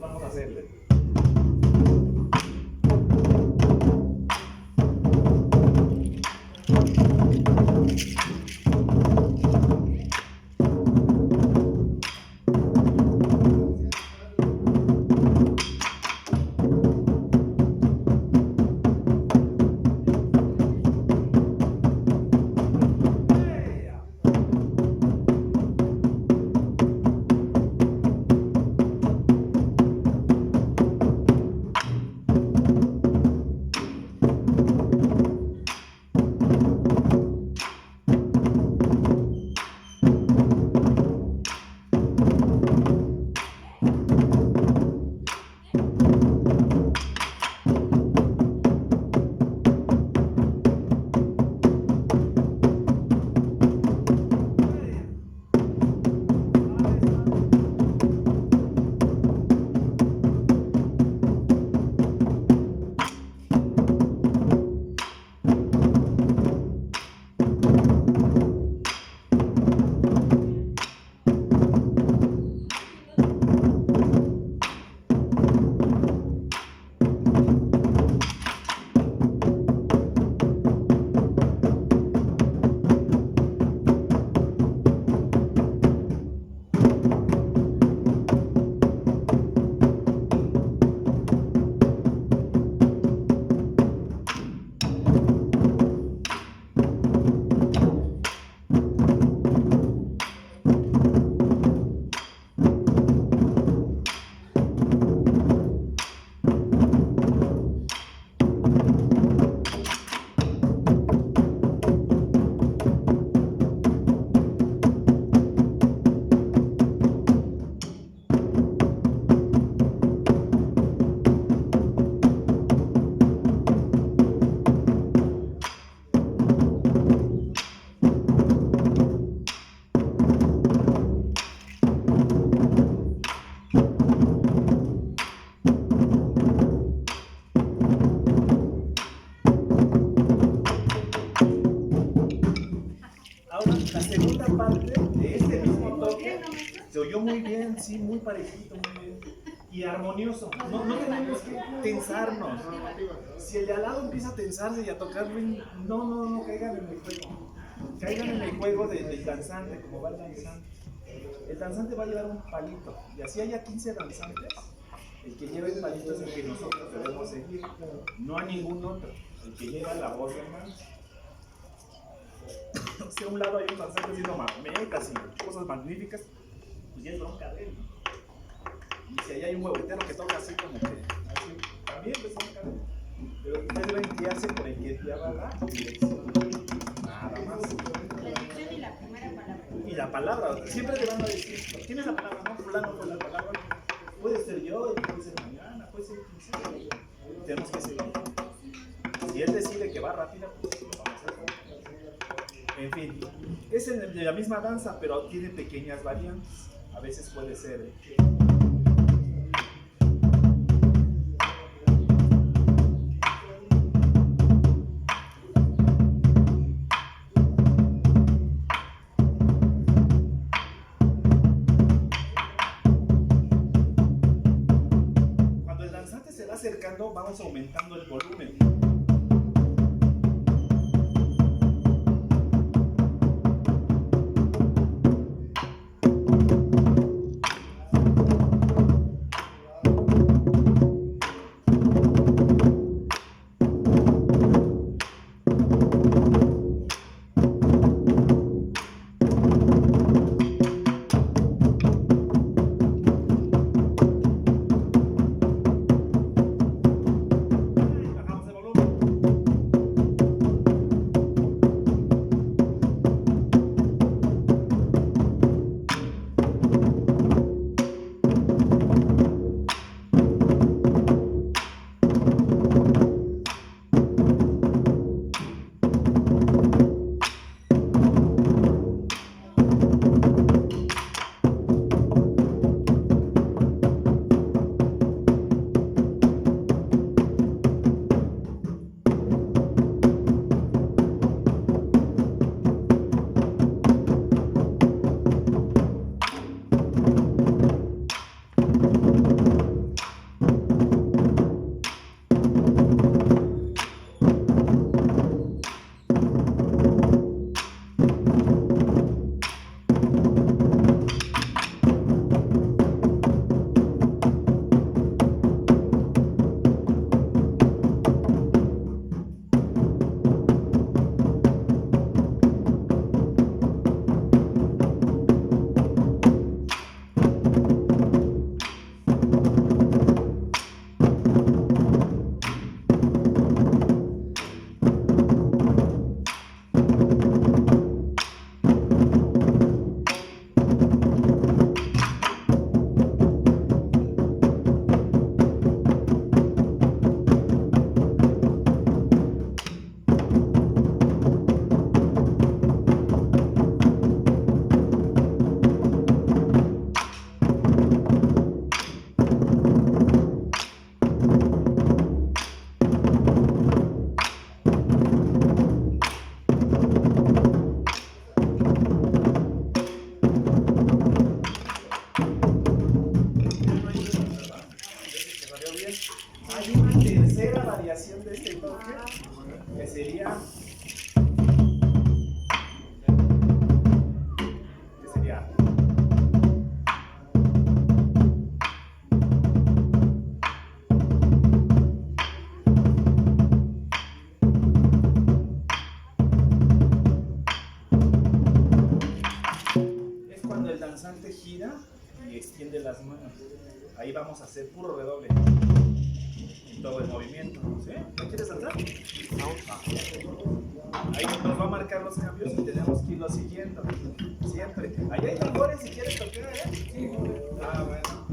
vamos a hacerle. La segunda parte de este mismo toque se oyó muy bien, sí, muy parejito, muy bien. Y armonioso. No tenemos que tensarnos. Si el de al lado empieza a tensarse y a tocar bien, no caigan en el juego. Caigan en el juego del danzante, como va el danzante. El danzante va a llevar un palito. Y así haya 15 danzantes, el que lleva el palito es el que nosotros debemos seguir. No a ningún otro. El que lleva la voz de mano. Si a un lado hay un danzante haciendo marmetas y cosas magníficas, pues ya es bronca de él, ¿no? Y si allá hay un huevitero que toca así como que, así, también es bronca de él. Pero ustedes deben guiarse por el que lleva la dirección. Nada más. La dirección y la primera palabra. Y la palabra, siempre te van a decir, ¿quién es la palabra? No, fulano fue la palabra. Puede ser yo, puede ser mañana, puede ser quien sea. Tenemos que seguir. Si él decide que va rápida, pues lo vamos a hacer. En fin, es en la misma danza, pero tiene pequeñas variantes. A veces puede ser. Cuando el danzante se va acercando, vamos aumentando el volumen. Bajamos el volumen. Hay una tercera variación de este toque que sería. Es cuando el danzante gira y extiende las manos. Ahí vamos a hacer puro redoble en todo el movimiento. ¿Sí? ¿No quieres danzar? Ahí nos va a marcar los cambios y tenemos que irlo siguiendo. Siempre. Ahí hay tambores si quieres tocar, ¿eh? Ah, bueno.